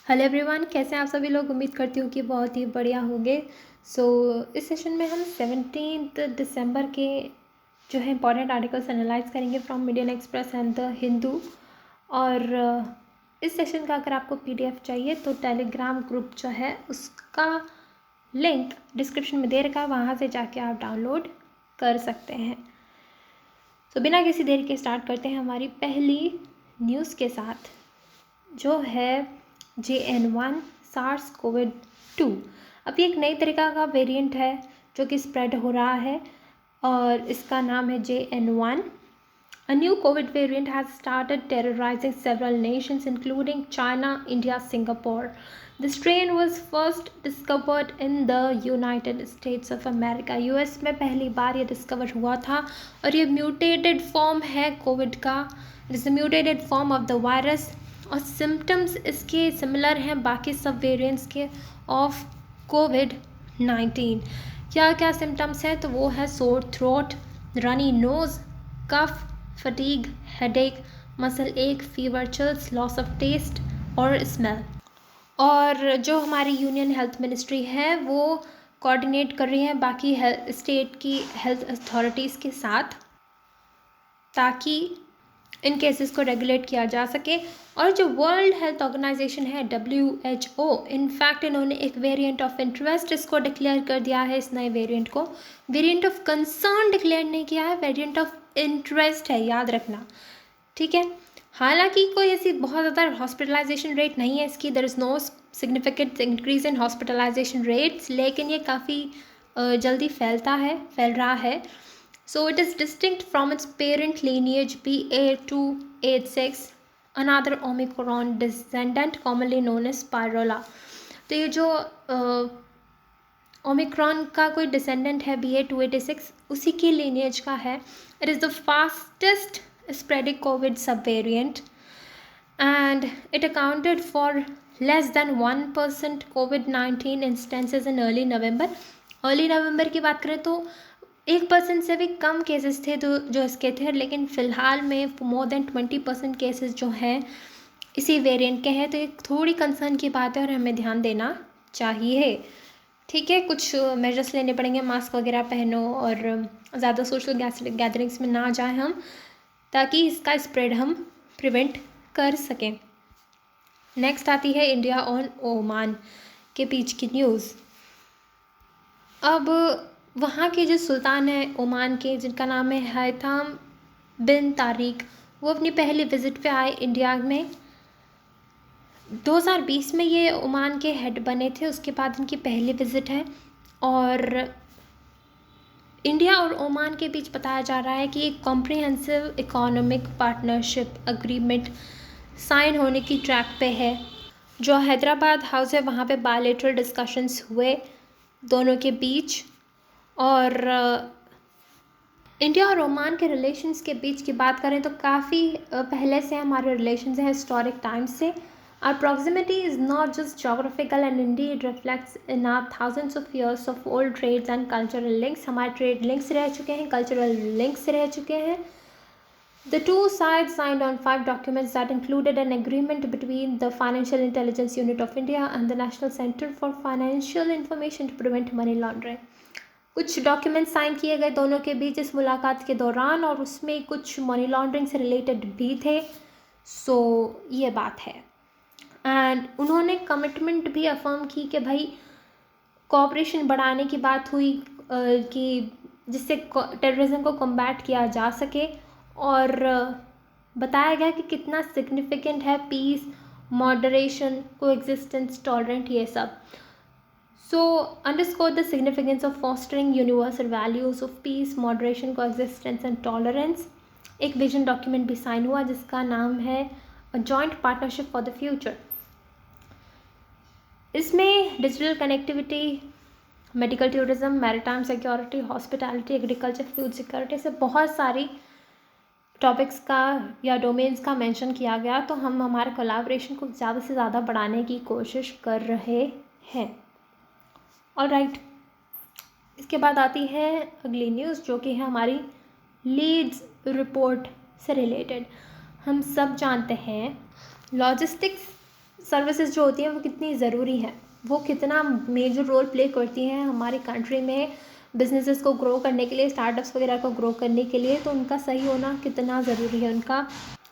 Hello everyone, कैसे हैं आप सभी लोग। उम्मीद करती हूँ कि बहुत ही बढ़िया होंगे। इस सेशन में हम 17 दिसंबर के जो है इंपॉर्टेंट आर्टिकल्स एनालाइज करेंगे from Indian express and the Hindu. और इस सेशन का अगर आपको पीडीएफ चाहिए तो टेलीग्राम ग्रुप जो है उसका लिंक डिस्क्रिप्शन में दे रखा है, वहाँ से जाके आप डाउनलोड कर सकते हैं। तो बिना किसी देरी के स्टार्ट करते हैं हमारी पहली न्यूज़ के साथ, जो है JN1 SARS-CoV-2। अब ये एक नई तरीका का वेरिएंट है जो कि स्प्रेड हो रहा है और इसका नाम है JN1। A new COVID variant has started terrorizing several nations including China, India, Singapore. The strain was first discovered in the United States of America. US में पहली बार ये डिस्कवर हुआ था और ये म्यूटेटेड फॉर्म है कोविड का। It is a mutated form of the virus और सिम्टम्स इसके सिमिलर हैं बाकी सब वेरिएंट्स के ऑफ कोविड-19। क्या क्या सिम्टम्स हैं तो वो है sore throat, runny nose, cough, fatigue, headache, muscle ache, fever, chills, loss of taste और स्मेल। और जो हमारी यूनियन हेल्थ मिनिस्ट्री है वो कोऑर्डिनेट कर रही है बाकी स्टेट की हेल्थ अथॉरिटीज़ के साथ ताकि इन केसेस को रेगुलेट किया जा सके। और जो वर्ल्ड हेल्थ ऑर्गेनाइजेशन है WHO, इनफैक्ट इन्होंने एक वेरिएंट ऑफ इंटरेस्ट इसको डिक्लेयर कर दिया है। इस नए वेरिएंट को वेरिएंट ऑफ कंसर्न डिक्लेयर नहीं किया है, वेरिएंट ऑफ इंटरेस्ट है, याद रखना, ठीक है। हालांकि कोई ऐसी बहुत ज़्यादा हॉस्पिटलाइजेशन रेट नहीं है इसकी, there is no significant increase in hospitalisation rates, लेकिन ये काफ़ी जल्दी फैल रहा है। So it is distinct from its parent lineage BA.2.86, another Omicron descendant commonly known as Spirola। तो ये जो ओमिक्रॉन का कोई डिसेंडेंट है BA.2.86, उसी की lineage का है। It is the fastest spreading COVID subvariant and it accounted for less than 1% COVID-19 instances in early November। Early November की बात करें तो 1% से भी कम केसेस थे तो जो इसके थे, लेकिन फ़िलहाल में मोर देन 20% केसेस जो हैं इसी वेरिएंट के हैं। तो एक थोड़ी कंसर्न की बात है और हमें ध्यान देना चाहिए, ठीक है। कुछ मेजर्स लेने पड़ेंगे, मास्क वगैरह पहनो और ज़्यादा सोशल गैदरिंग्स में ना जाएं हम, ताकि इसका स्प्रेड हम प्रिवेंट कर सकें। नेक्स्ट आती है इंडिया और ओमान के बीच की न्यूज़। अब वहाँ के जो सुल्तान हैं ओमान के, जिनका नाम है हैथम बिन तारिक, वो अपनी पहली विज़िट पे आए इंडिया में। 2020 में ये ओमान के हेड बने थे, उसके बाद इनकी पहली विज़िट है। और इंडिया और ओमान के बीच बताया जा रहा है कि एक comprehensive economic partnership agreement sign होने की ट्रैक पे है। जो हैदराबाद हाउस है वहाँ पे बायलैटरल डिस्कशंस हुए दोनों के बीच। और इंडिया और ओमान के रिलेशंस के बीच की बात करें तो काफ़ी पहले से हमारे रिलेशंस हैं, हिस्टोरिक टाइम्स से। Our proximity is not just geographical and इंडी, it reflects in our thousands of years of old trades and cultural links. हमारे ट्रेड लिंक्स रह चुके हैं, कल्चरल लिंक्स रह चुके हैं। The two sides signed on 5 documents that included an agreement between the Financial Intelligence Unit of India and the National Center for Financial Information to prevent money laundering। कुछ document sign किए गए दोनों के बीच इस मुलाकात के दौरान, और उसमें कुछ मनी लॉन्ड्रिंग से रिलेटेड भी थे। ये बात है। एंड उन्होंने कमिटमेंट भी अफर्म की कि भाई कोऑपरेशन बढ़ाने की बात हुई कि जिससे टेररिज्म को कॉम्बैट किया जा सके। और बताया गया कि कितना सिग्निफिकेंट है पीस, मॉडरेशन, कोएग्जिस्टेंस, टॉलरेंट, ये सब। Underscore the significance of fostering universal values of peace, moderation, coexistence and tolerance। एक विजन डॉक्यूमेंट भी साइन हुआ जिसका नाम है A Joint Partnership for the Future। इसमें digital connectivity, medical tourism, maritime security, hospitality, agriculture, food security से बहुत सारी टॉपिक्स का या डोमेन्स का मेंशन किया गया। तो हम हमारे कोलैबोरेशन को ज़्यादा से ज़्यादा बढ़ाने की कोशिश कर रहे हैं। ऑलराइट, इसके बाद आती है अगली न्यूज़ जो कि है हमारी लीड्स रिपोर्ट से रिलेटेड। हम सब जानते हैं लॉजिस्टिक्स सर्विसेज जो होती हैं वो कितनी ज़रूरी हैं, वो कितना मेजर रोल प्ले करती हैं हमारी कंट्री में बिजनेसेस को ग्रो करने के लिए, स्टार्टअप्स वगैरह को ग्रो करने के लिए। तो उनका सही होना कितना ज़रूरी है, उनका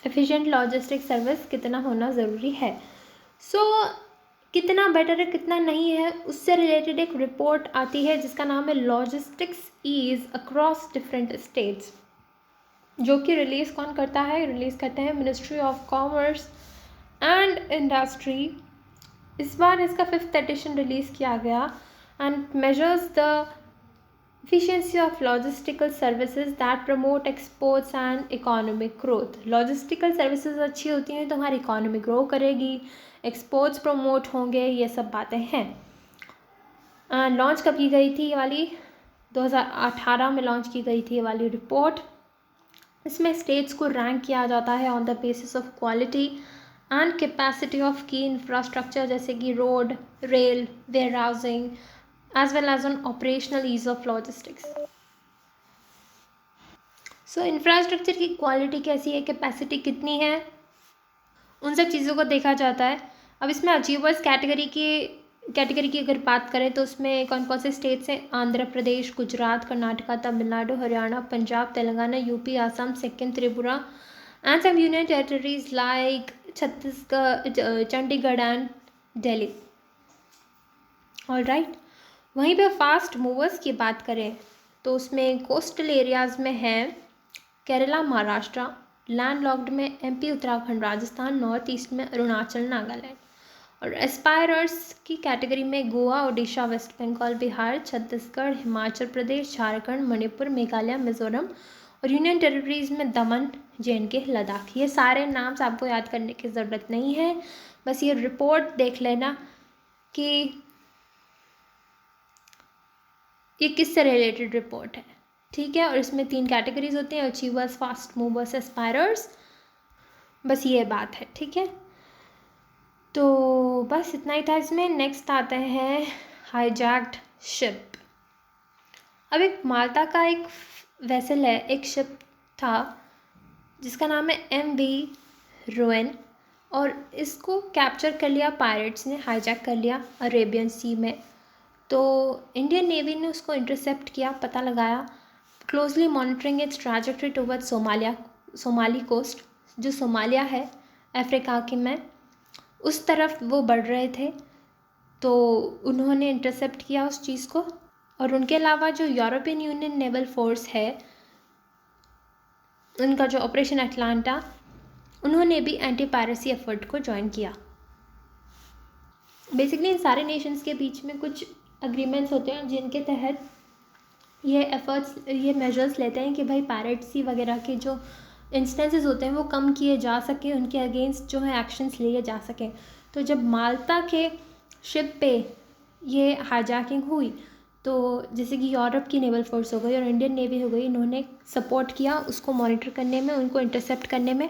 एफिशिएंट लॉजिस्टिक सर्विस कितना होना ज़रूरी है। सो कितना बेटर है कितना नहीं है, उससे रिलेटेड एक रिपोर्ट आती है जिसका नाम है logistics ease across different states, जो कि रिलीज़ कौन करता है, रिलीज़ करते हैं ministry of commerce and industry. इस बार इसका 5th एडिशन रिलीज़ किया गया and measures the efficiency of logistical services that promote exports and economic growth। logistical services अच्छी होती हैं तो हमारी इकोनॉमी ग्रो करेगी, एक्सपोर्ट्स प्रमोट होंगे, ये सब बातें हैं। लॉन्च कब की गई थी ये वाली, 2018 में लॉन्च की गई थी ये वाली रिपोर्ट। इसमें स्टेट्स को रैंक किया जाता है on the basis of quality and capacity of की इंफ्रास्ट्रक्चर, जैसे कि road, rail, warehousing, as well as on operational ease of logistics। So infrastructure की क्वालिटी कैसी है, कैपेसिटी कितनी है, उन सब चीज़ों को देखा जाता है। अब इसमें अचीवर्स कैटेगरी की अगर बात करें तो उसमें कौन कौन से स्टेट्स हैं, Andhra Pradesh, Gujarat, Karnataka, Tamil Nadu, Haryana, Punjab, Telangana, UP, Assam, Sikkim, Tripura and some union territories like Chhattisgarh, Chandigarh and Delhi. Alright, वहीं पे फास्ट मूवर्स की बात करें तो उसमें कोस्टल एरियाज़ में है केरला, महाराष्ट्र, लैंडलॉक्ड में MP, Uttarakhand, Rajasthan, north east में अरुणाचल, नागालैंड। और एस्पायरर्स की कैटेगरी में गोवा, ओडिशा, वेस्ट बंगाल, बिहार, छत्तीसगढ़, हिमाचल प्रदेश, झारखंड, मणिपुर, मेघालय, मिजोरम और यूनियन टेरिटरीज में दमन, जे.एंड.के, लद्दाख। ये सारे नाम्स आपको याद करने की ज़रूरत नहीं है, बस ये रिपोर्ट देख लेना कि ये किससे रिलेटेड रिपोर्ट है, ठीक है। और इसमें 3 कैटेगरीज होती हैं, अचीवर्स, फास्ट मूवर्स, एस्पायरर्स। बस ये बात है, ठीक है। तो बस इतना ही था इसमें। नेक्स्ट आते हैं हाईजैक्ड शिप। अब एक माल्टा का एक वेसल है, एक शिप था जिसका नाम है MV रोएन, और इसको कैप्चर कर लिया पायरेट्स ने, हाईजैक कर लिया अरेबियन सी में। तो इंडियन नेवी ने उसको इंटरसेप्ट किया, पता लगाया, closely monitoring its trajectory towards Somali coast, जो सोमालिया है अफ्रीका के में, उस तरफ वो बढ़ रहे थे। तो उन्होंने इंटरसेप्ट किया उस चीज़ को। और उनके अलावा जो यूरोपियन यूनियन नेवल फोर्स है, उनका जो ऑपरेशन अटलांटा, उन्होंने भी एंटी पायरेसी एफर्ट को ज्वाइन किया। बेसिकली इन सारे नेशंस के बीच में कुछ अग्रीमेंट्स होते हैं जिनके तहत ये एफर्ट्स, ये मेजर्स लेते हैं कि भाई पायरेसी वगैरह के जो इंस्टेंसेस होते हैं वो कम किए जा सकें, उनके अगेंस्ट जो है एक्शंस लिए जा सकें। तो जब माल्टा के शिप पे ये हाईजैकिंग हुई तो जैसे कि यूरोप की नेवल फोर्स हो गई और इंडियन नेवी हो गई, इन्होंने सपोर्ट किया उसको मॉनिटर करने में, उनको इंटरसेप्ट करने में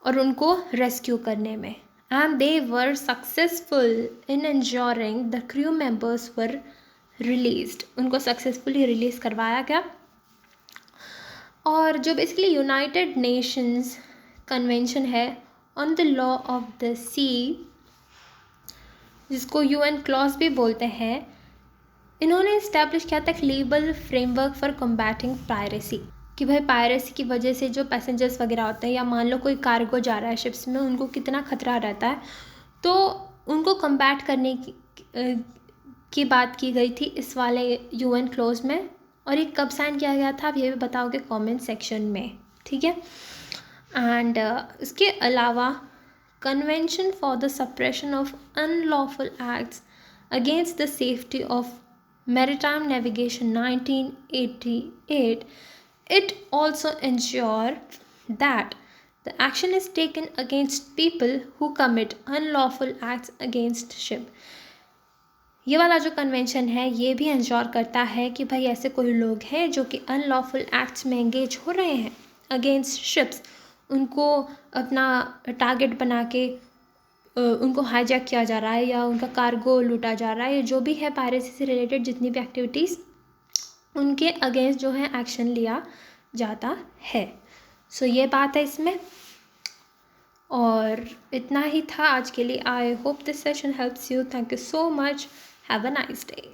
और उनको रेस्क्यू करने में। And they were successful in ensuring the crew members were released. उनको सक्सेसफुली रिलीज़ करवाया गया। और जो बेसिकली यूनाइटेड नेशंस कन्वेंशन है on the law of the sea, जिसको UN क्लॉज भी बोलते हैं, इन्होंने इस्टेब्लिश किया था legal framework for combating piracy, कि भाई पायरेसी की वजह से जो पैसेंजर्स वगैरह होते हैं या मान लो कोई कार्गो जा रहा है शिप्स में, उनको कितना खतरा रहता है, तो उनको कॉम्बैट करने की बात की गई थी इस वाले UN क्लोज में। और ये कब साइन किया गया था आप ये भी बताओगे कमेंट सेक्शन में, ठीक है। एंड इसके अलावा convention for the suppression of unlawful acts against the safety of maritime navigation 1988, it also ensure that the action is taken against people who commit unlawful acts against ship। ये वाला जो convention है ये भी ensure करता है कि भाई ऐसे कोई लोग हैं जो कि अनलॉफुल एक्ट्स में एंगेज हो रहे हैं अगेंस्ट शिप्स, उनको अपना टारगेट बना के उनको हाईजैक किया जा रहा है या उनका कार्गो लूटा जा रहा है, या जो भी है पायरेसी से रिलेटेड जितनी भी एक्टिविटीज़, उनके अगेंस्ट जो है एक्शन लिया जाता है। सो ये बात है इसमें। और इतना ही था आज के लिए। I hope this session helps you. Thank you so much. Have a nice day.